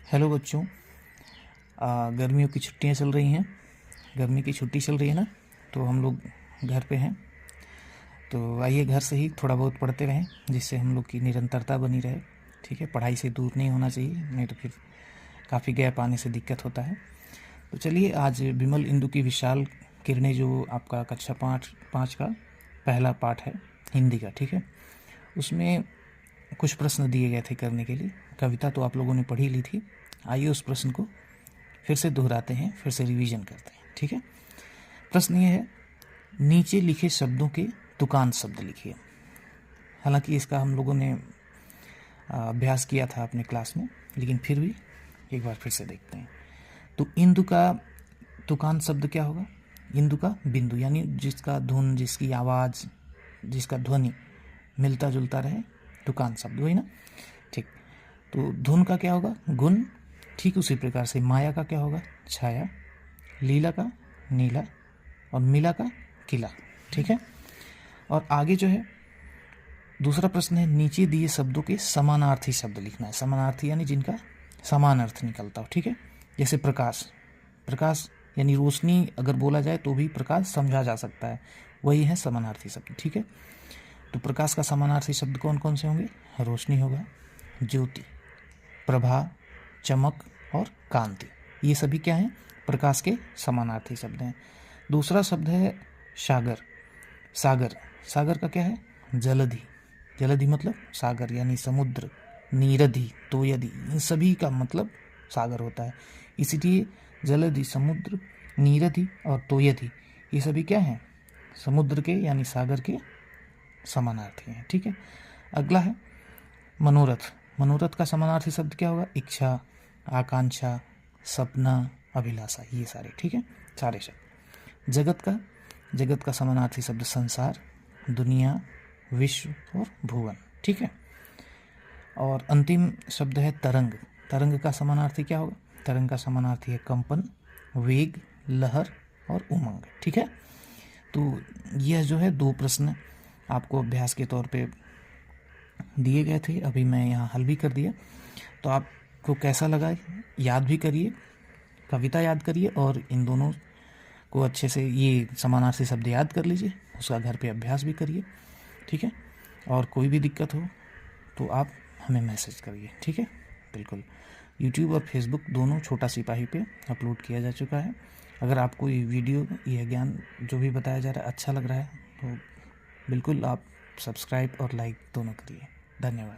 Hello बच्चों, गर्मियों की छुट्टियां चल रही हैं। गर्मी की छुट्टी चल रही है ना, तो हम लोग घर पे हैं। तो आइए घर से ही थोड़ा बहुत पढ़ते रहें, जिससे हम लोग की निरंतरता बनी रहे। ठीक है, पढ़ाई से दूर नहीं होना चाहिए, नहीं तो फिर काफ़ी गैप आने से दिक्कत होता है। तो चलिए, आज विमल इंदु की विशाल किरणें, जो आपका कक्षा पाँच का पहला पाठ है हिंदी का, ठीक है, उसमें कुछ प्रश्न दिए गए थे करने के लिए। कविता तो आप लोगों ने पढ़ी ली थी। आइए उस प्रश्न को फिर से दोहराते हैं, फिर से रिवीजन करते हैं। ठीक है, प्रश्न ये है, नीचे लिखे शब्दों के तुकांत शब्द लिखिए। हालांकि इसका हम लोगों ने अभ्यास किया था अपने क्लास में, लेकिन फिर भी एक बार फिर से देखते हैं। तो इंदु का तुकांत शब्द क्या होगा? इंदु का बिंदु, यानी जिसका धुन, जिसकी आवाज़, जिसका ध्वनि मिलता जुलता रहे, तुकांत शब्द, वही ना। ठीक, तो धुन का क्या होगा? गुण। ठीक उसी प्रकार से माया का क्या होगा? छाया। लीला का नीला, और मिला का किला। ठीक है, और आगे जो है दूसरा प्रश्न है, नीचे दिए शब्दों के समानार्थी शब्द लिखना है। समानार्थी यानी जिनका समान अर्थ निकलता हो। ठीक है, जैसे प्रकाश। प्रकाश यानी रोशनी अगर बोला जाए तो भी प्रकाश समझा जा सकता है, वही है समानार्थी शब्द। ठीक है, तो प्रकाश का समानार्थी शब्द कौन कौन से होंगे? रोशनी होगा, ज्योति, प्रभा, चमक और कांति। ये सभी क्या हैं? प्रकाश के समानार्थी शब्द हैं। दूसरा शब्द है सागर। सागर, सागर का क्या है? जलधि। जलधि मतलब सागर, यानी समुद्र। नीरधि, तोयधि, इन सभी का मतलब सागर होता है। इसीलिए जलधि, समुद्र, नीरधि और तोयधि, ये सभी क्या हैं? समुद्र के यानी सागर के समानार्थी हैं। ठीक है, अगला है मनोरथ। मनोरथ का समानार्थी शब्द क्या होगा? इच्छा, आकांक्षा, सपना, अभिलाषा, ये सारे। ठीक है, सारे शब्द। जगत का समानार्थी शब्द संसार, दुनिया, विश्व और भुवन। ठीक है, और अंतिम शब्द है तरंग। तरंग का समानार्थी क्या होगा? तरंग का समानार्थी है कंपन, वेग, लहर और उमंग। ठीक है, तो यह जो है दो प्रश्न आपको अभ्यास के तौर पे दिए गए थे, अभी मैं यहाँ हल भी कर दिया। तो आपको कैसा लगा? याद भी करिए, कविता याद करिए, और इन दोनों को अच्छे से, ये समानार्थी शब्द याद कर लीजिए, उसका घर पे अभ्यास भी करिए। ठीक है, और कोई भी दिक्कत हो तो आप हमें मैसेज करिए। ठीक है, बिल्कुल। यूट्यूब और फेसबुक दोनों छोटा सिपाही पे अपलोड किया जा चुका है। अगर आपको ये वीडियो, यह ज्ञान जो भी बताया जा रहा है अच्छा लग रहा है, तो बिल्कुल आप सब्सक्राइब और लाइक दोनों करिए। धन्यवाद।